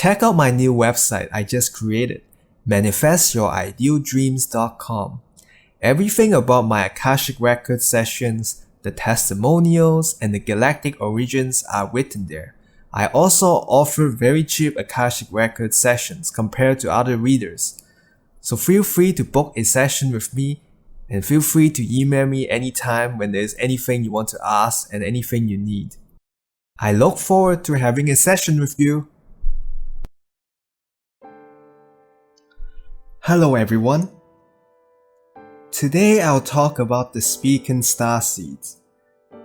Check out my new website I just created, manifestyouridealdreams.com. Everything about my Akashic record sessions, the testimonials, and the galactic origins are written there. I also offer very cheap Akashic record sessions compared to other readers. So feel free to book a session with me, and feel free to email me anytime when there's anything you want to ask and anything you need. I look forward to having a session with you. Hello everyone. Today I'll talk about the Spican Starseed.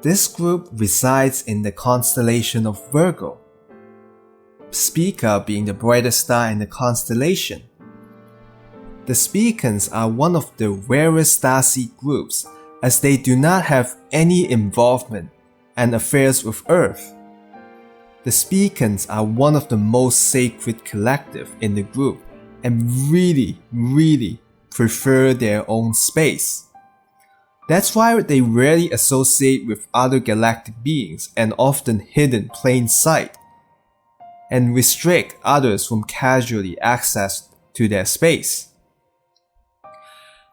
This group resides in the constellation of Virgo, Spica being the brightest star in the constellation. The Spicans are one of the rarest starseed groups as they do not have any involvement and affairs with Earth. The Spicans are one of the most sacred collective in the group and really prefer their own space. That's why they rarely associate with other galactic beings and often hidden plain sight, and restrict others from casually access to their space.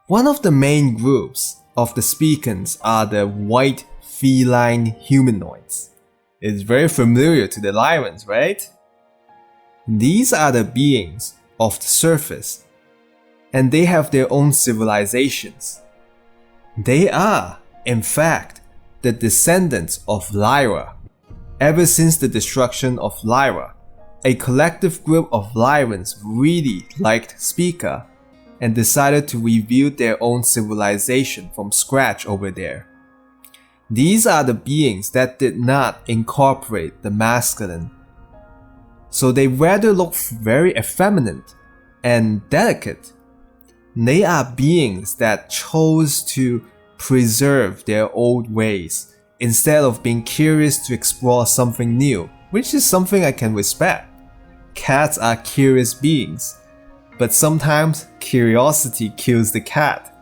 One of the main groups of the Spicans are the white feline humanoids. It's very familiar to the Lyrans, right? These are the beings of the surface, and they have their own civilizations. They are, in fact, the descendants of Lyran. Ever since the destruction of Lyran, a collective group of Lyrans really liked Spica and decided to rebuild their own civilization from scratch over there. These are the beings that did not incorporate the masculine, so they rather look very effeminate and delicate. They are beings that chose to preserve their old ways instead of being curious to explore something new, which is something I can respect. Cats are curious beings, but sometimes curiosity kills the cat.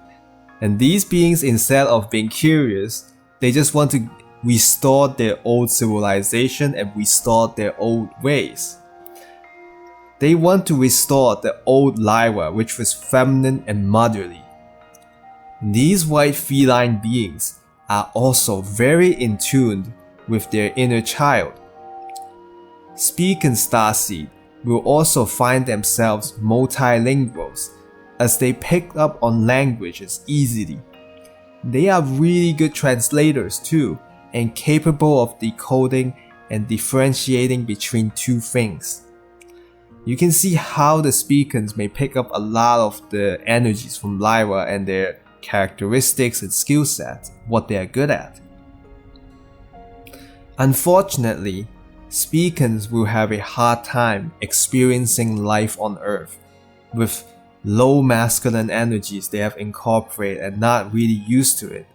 And these beings, instead of being curious, they just want to restore their old civilization and restore their old ways. They want to restore the old Lyra, which was feminine and motherly. These white feline beings are also very in tune with their inner child. Spican Starseed will also find themselves multilinguals as they pick up on languages easily. They are really good translators too, and capable of decoding and differentiating between two things. You can see how the Spicans may pick up a lot of the energies from Lyra and their characteristics and skill sets, what they are good at. Unfortunately, Spicans will have a hard time experiencing life on Earth with low masculine energies they have incorporated and not really used to it.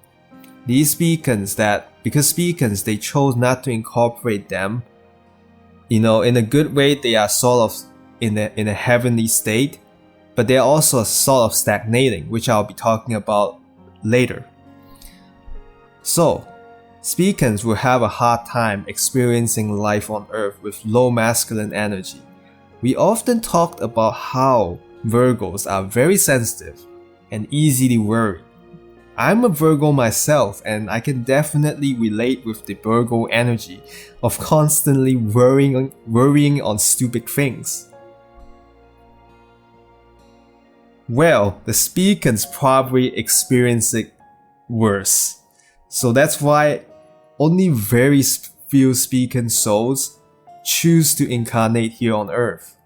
These Spicans because Spicans they chose not to incorporate them, in a good way they are sort of in a heavenly state, but they are also sort of stagnating, which I'll be talking about later. So, Spicans will have a hard time experiencing life on Earth with low masculine energy. We often talked about how Virgos are very sensitive and easily worried. I'm a Virgo myself, and I can definitely relate with the Virgo energy of constantly worrying on stupid things. Well, the Spicans probably experience it worse. So that's why only very few Spican souls choose to incarnate here on Earth.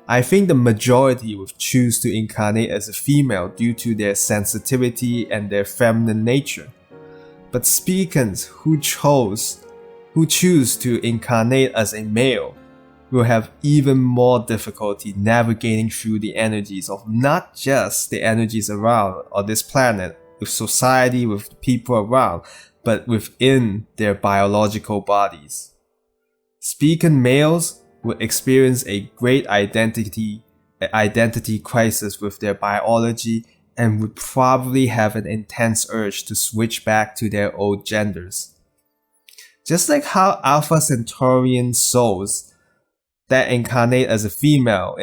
I think the majority would choose to incarnate as a female due to their sensitivity and their feminine nature. But Spicans who choose to incarnate as a male will have even more difficulty navigating through the energies of not just the energies around on this planet, with society, with the people around, but within their biological bodies. Spican males will experience a great identity crisis with their biology and would probably have an intense urge to switch back to their old genders. Just like how Alpha Centaurian souls that incarnate as a female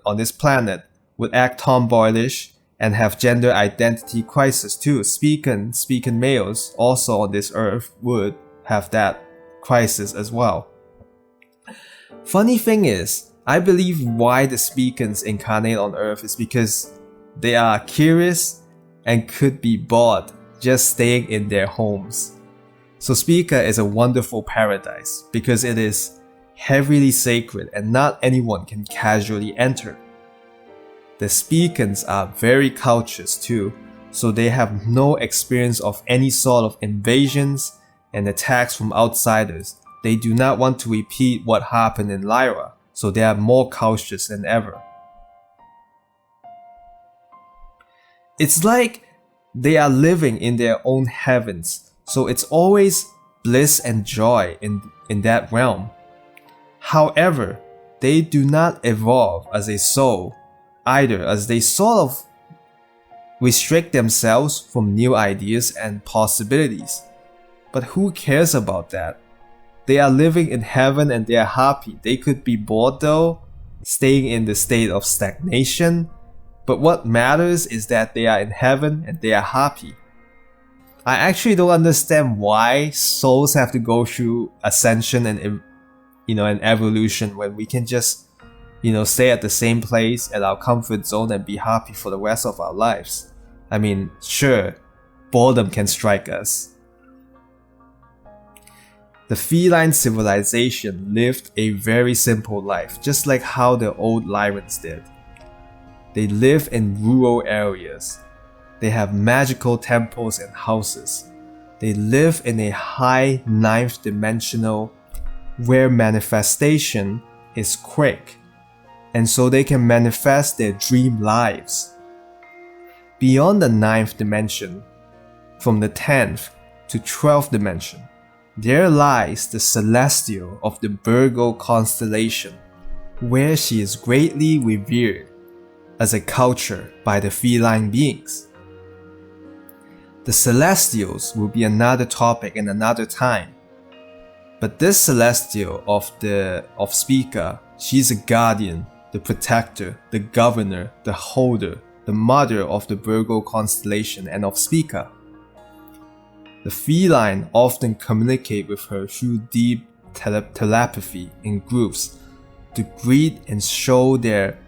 on this planet would act tomboyish and have gender identity crisis too. Spican males also on this earth would have that crisis as well. Funny thing is, I believe why the Spicans incarnate on earth is because they are curious and could be bored just staying in their homes. So Spica is a wonderful paradise because it is heavily sacred and not anyone can casually enter. The Spicans are very cultured too, so they have no experience of any sort of invasions and attacks from outsiders. They do not want to repeat what happened in Lyra, so they are more cautious than ever. It's like they are living in their own heavens, so it's always bliss and joy in that realm. However, they do not evolve as a soul either, as they sort of restrict themselves from new ideas and possibilities. But who cares about that? They are living in heaven and they are happy. They could be bored though, staying in the state of stagnation. But what matters is that they are in heaven and they are happy. I actually don't understand why souls have to go through ascension and and evolution when we can just stay at the same place at our comfort zone and be happy for the rest of our lives. I mean, sure, boredom can strike us. The feline civilization lived a very simple life, just like how the old Lyrans did. They live in rural areas. They have magical temples and houses. They live in a high ninth dimensional where manifestation is quick, and so they can manifest their dream lives. Beyond the 9th dimension, from the 10th to 12th dimension, there lies the celestial of the Virgo Constellation, where she is greatly revered as a culture by the feline beings. The celestials will be another topic in another time. But this celestial of Spica, she's a guardian, the protector, the governor, the holder, the mother of the Virgo Constellation and of Spica. The feline often communicate with her through deep telepathy in groups to greet and show their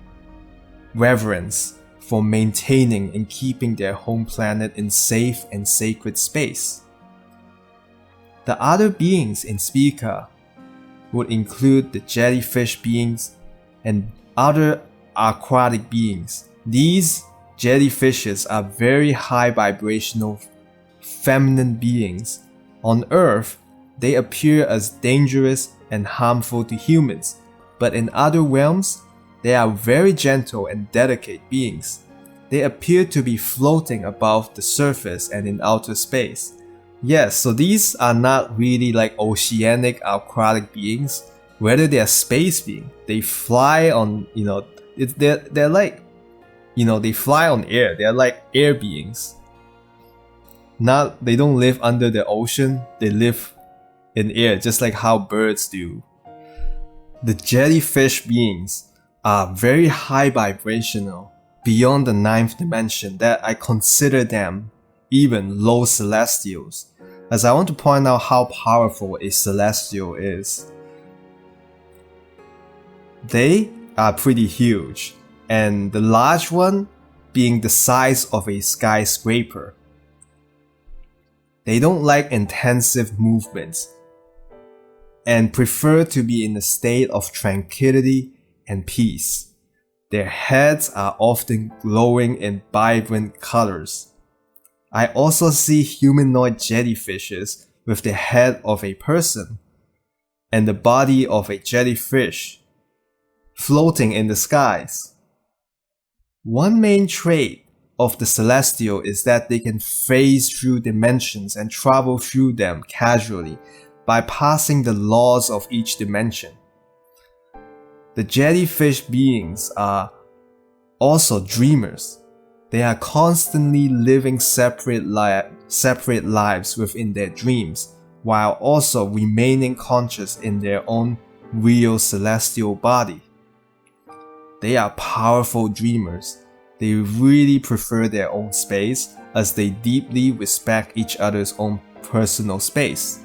reverence for maintaining and keeping their home planet in safe and sacred space. The other beings in Spica would include the jellyfish beings and other aquatic beings. These jellyfishes are very high vibrational feminine beings. On Earth, they appear as dangerous and harmful to humans, but in other realms, they are very gentle and delicate beings. They appear to be floating above the surface and in outer space. Yes, so these are not really like oceanic aquatic beings. Rather, they are space beings. They fly on, they're like, they fly on air. They're like air beings. They don't live under the ocean. They live in air, just like how birds do. The jellyfish beings are very high vibrational, beyond the 9th dimension, that I consider them even low celestials, as I want to point out how powerful a celestial is. They are pretty huge, and the large one being the size of a skyscraper. They don't like intensive movements and prefer to be in a state of tranquility and peace. Their heads are often glowing in vibrant colors. I also see humanoid jellyfishes with the head of a person and the body of a jellyfish floating in the skies. One main trait of the celestial is that they can phase through dimensions and travel through them casually, bypassing the laws of each dimension. The jellyfish beings are also dreamers. They are constantly living separate lives within their dreams, while also remaining conscious in their own real celestial body. They are powerful dreamers. They really prefer their own space as they deeply respect each other's own personal space.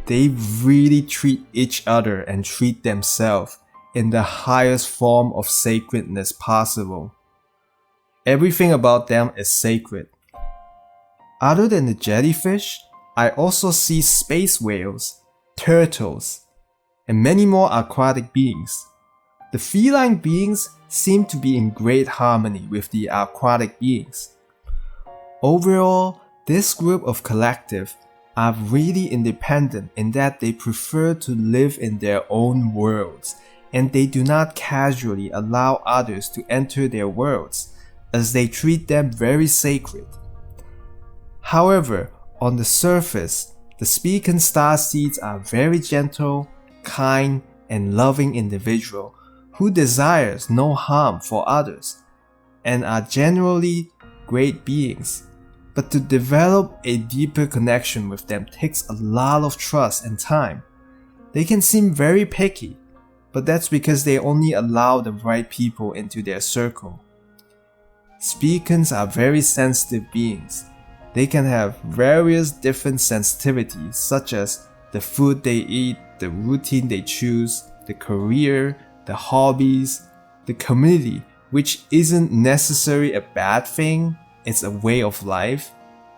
They really treat each other and treat themselves in the highest form of sacredness possible. Everything about them is sacred. Other than the jellyfish, I also see space whales, turtles, and many more aquatic beings. The feline beings seem to be in great harmony with the aquatic beings. Overall, this group of collective are really independent in that they prefer to live in their own worlds, and they do not casually allow others to enter their worlds, as they treat them very sacred. However, on the surface, the Spican Starseeds are very gentle, kind, and loving individuals who desires no harm for others, and are generally great beings. But to develop a deeper connection with them takes a lot of trust and time. They can seem very picky, but that's because they only allow the right people into their circle. Spicans are very sensitive beings. They can have various different sensitivities such as the food they eat, the routine they choose, the career, the hobbies, the community, which isn't necessarily a bad thing, it's a way of life.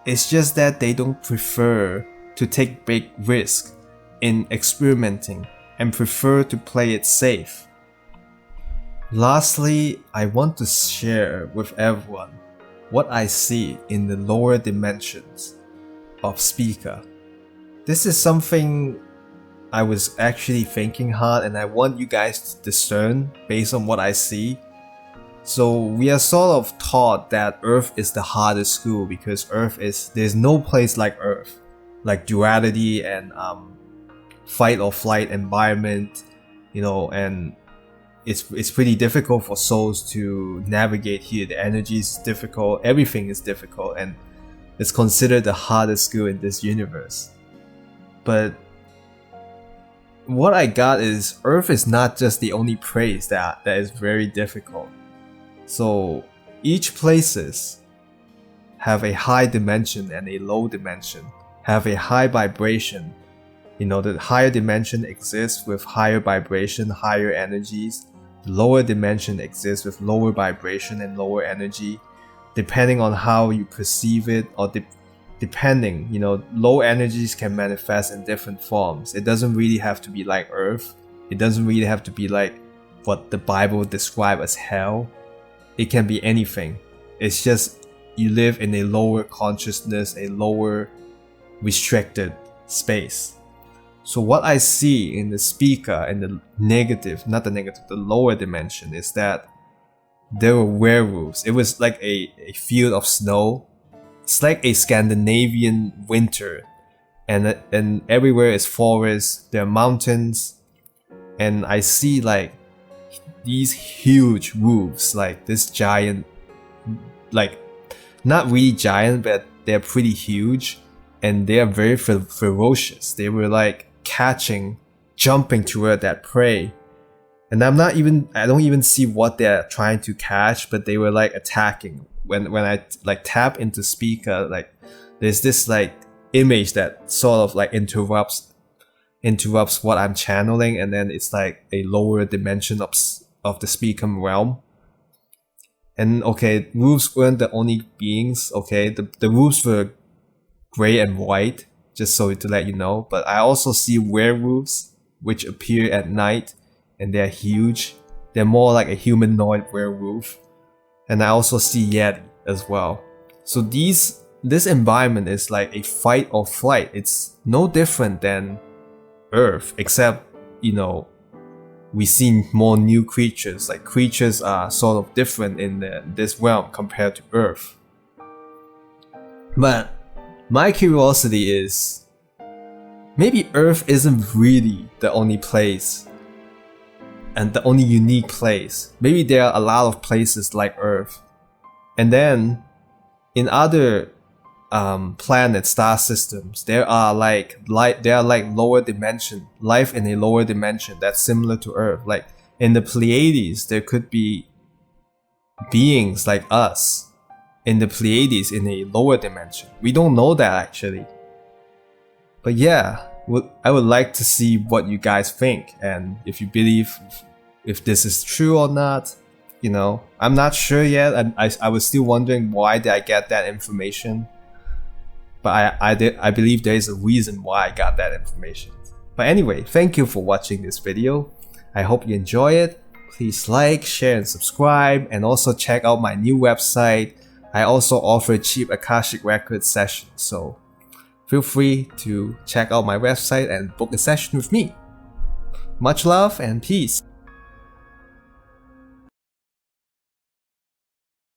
It's just that they don't prefer to take big risks in experimenting and prefer to play it safe. Lastly, I want to share with everyone what I see in the lower dimensions of Spica. This is something I was actually thinking hard, and I want you guys to discern based on what I see. So we are sort of taught that Earth is the hardest school because there's no place like Earth, like duality and fight or flight environment, and it's pretty difficult for souls to navigate here. The energy is difficult, everything is difficult, and it's considered the hardest school in this universe. But what I got is Earth is not just the only place that is very difficult. So each places have a high dimension and a low dimension, have a high vibration. The higher dimension exists with higher vibration, higher energies. The lower dimension exists with lower vibration and lower energy, depending on how you perceive it, or depending, low energies can manifest in different forms. It doesn't really have to be like Earth. It doesn't really have to be like what the Bible describes as hell. It can be anything. It's just you live in a lower consciousness, a lower restricted space. So what I see in the Spica, in the lower dimension, is that there were werewolves. It was like a field of snow. It's like a Scandinavian winter, and everywhere is forest. There are mountains, and I see like these huge wolves, like this giant, like not really giant, but they're pretty huge, and they are very ferocious. They were like jumping toward that prey, and I don't even see what they're trying to catch, but they were like attacking. When I like tap into Spica, like there's this like image that sort of like interrupts what I'm channeling, and then it's like a lower dimension of the Spican realm. And okay, wolves weren't the only beings. Okay, the wolves were gray and white, just so to let you know. But I also see werewolves, which appear at night, and they're huge. They're more like a humanoid werewolf. And I also see Yeti as well. So this environment is like a fight or flight. It's no different than Earth, except, we see more new creatures. Like creatures are sort of different in this realm compared to Earth. But my curiosity is, maybe Earth isn't really the only place and the only unique place. Maybe there are a lot of places like Earth. And then in other planet star systems, there are like lower dimension life in a lower dimension that's similar to Earth. Like in the Pleiades, there could be beings like us in the Pleiades in a lower dimension. We don't know that actually. But yeah, I would like to see what you guys think, and if you believe if this is true or not. You know, I'm not sure yet. I was still wondering why did I get that information. But I believe there is a reason why I got that information. But anyway, thank you for watching this video. I hope you enjoy it. Please like, share, and subscribe, and also check out my new website. I also offer cheap Akashic record sessions, so feel free to check out my website and book a session with me. Much love and peace.